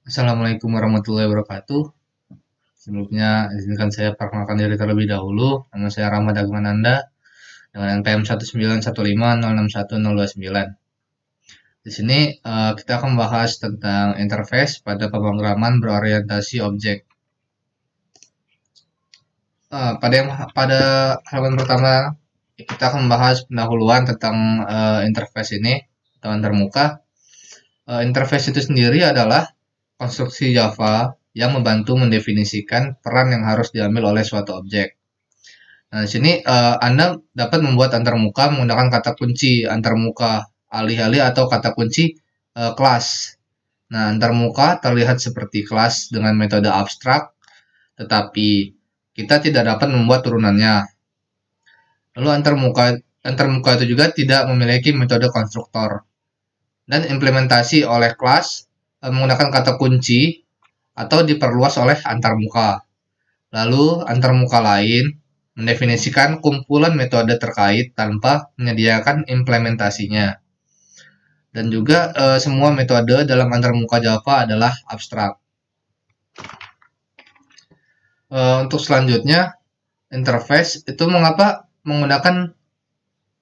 Assalamualaikum warahmatullahi wabarakatuh. Sebelumnya, izinkan saya perkenalkan diri terlebih dahulu. Nama saya Rahmat Agmananda dengan NPM 191506129. Di sini kita akan membahas tentang interface pada pemrograman berorientasi objek. Pada halaman pertama, kita akan membahas pendahuluan tentang interface ini atau antarmuka. Interface itu sendiri adalah konstruksi Java yang membantu mendefinisikan peran yang harus diambil oleh suatu objek. Nah, di sini Anda dapat membuat antarmuka menggunakan kata kunci antarmuka alih-alih atau kata kunci kelas. Nah, antarmuka terlihat seperti kelas dengan metode abstrak, tetapi kita tidak dapat membuat turunannya. Lalu antarmuka itu juga tidak memiliki metode konstruktor. Dan implementasi oleh kelas menggunakan kata kunci atau diperluas oleh antarmuka. Lalu antarmuka lain mendefinisikan kumpulan metode terkait tanpa menyediakan implementasinya. Dan juga semua metode dalam antarmuka Java adalah abstrak. Untuk selanjutnya, interface itu mengapa menggunakan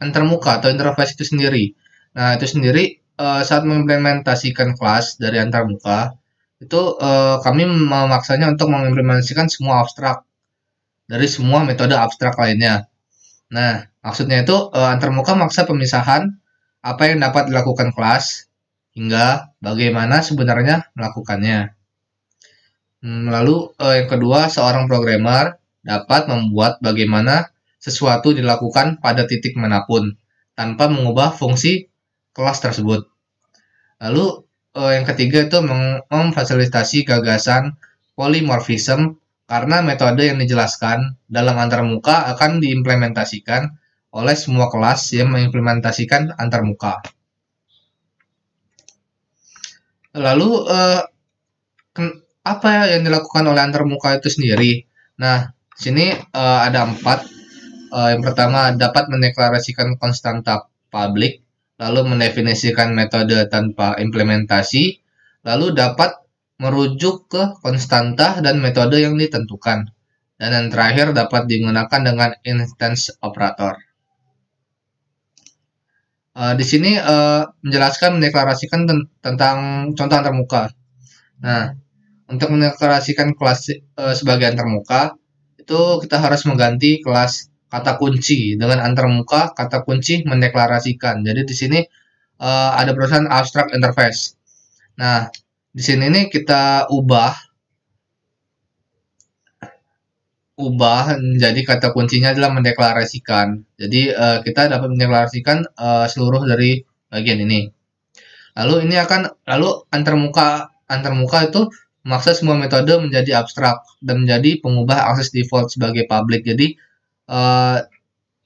antarmuka atau interface itu sendiri. Nah, itu sendiri saat mengimplementasikan kelas dari antarmuka, itu kami memaksanya untuk mengimplementasikan semua abstrak dari semua metode abstrak lainnya. Nah, maksudnya itu antarmuka maksa pemisahan apa yang dapat dilakukan kelas hingga bagaimana sebenarnya melakukannya. Lalu yang kedua, seorang programmer dapat membuat bagaimana sesuatu dilakukan pada titik manapun tanpa mengubah fungsi kelas tersebut. Lalu yang ketiga itu memfasilitasi gagasan polymorphism karena metode yang dijelaskan dalam antarmuka akan diimplementasikan oleh semua kelas yang mengimplementasikan antarmuka. Lalu apa yang dilakukan oleh antarmuka itu sendiri? Nah, sini ada 4. Yang pertama, dapat mendeklarasikan konstanta public, lalu mendefinisikan metode tanpa implementasi, lalu dapat merujuk ke konstanta dan metode yang ditentukan. Dan yang terakhir dapat digunakan dengan instance operator. Di sini menjelaskan mendeklarasikan tentang contoh antarmuka. Nah, untuk mendeklarasikan kelas sebagai antarmuka, itu kita harus mengganti kelas kata kunci dengan antarmuka kata kunci mendeklarasikan. Jadi di sini ada perusahaan abstract interface. Nah, di sini nih kita ubah menjadi kata kuncinya adalah mendeklarasikan. Jadi kita dapat mendeklarasikan seluruh dari bagian ini. Lalu antarmuka itu memaksa semua metode menjadi abstrak dan menjadi pengubah akses default sebagai public. Jadi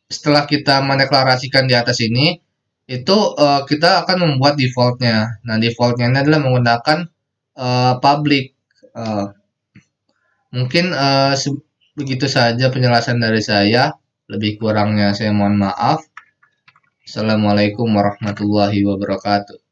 setelah kita mendeklarasikan di atas ini, itu kita akan membuat defaultnya. Nah, defaultnya ini adalah menggunakan public. Mungkin begitu saja penjelasan dari saya. Lebih kurangnya saya mohon maaf. Assalamualaikum warahmatullahi wabarakatuh.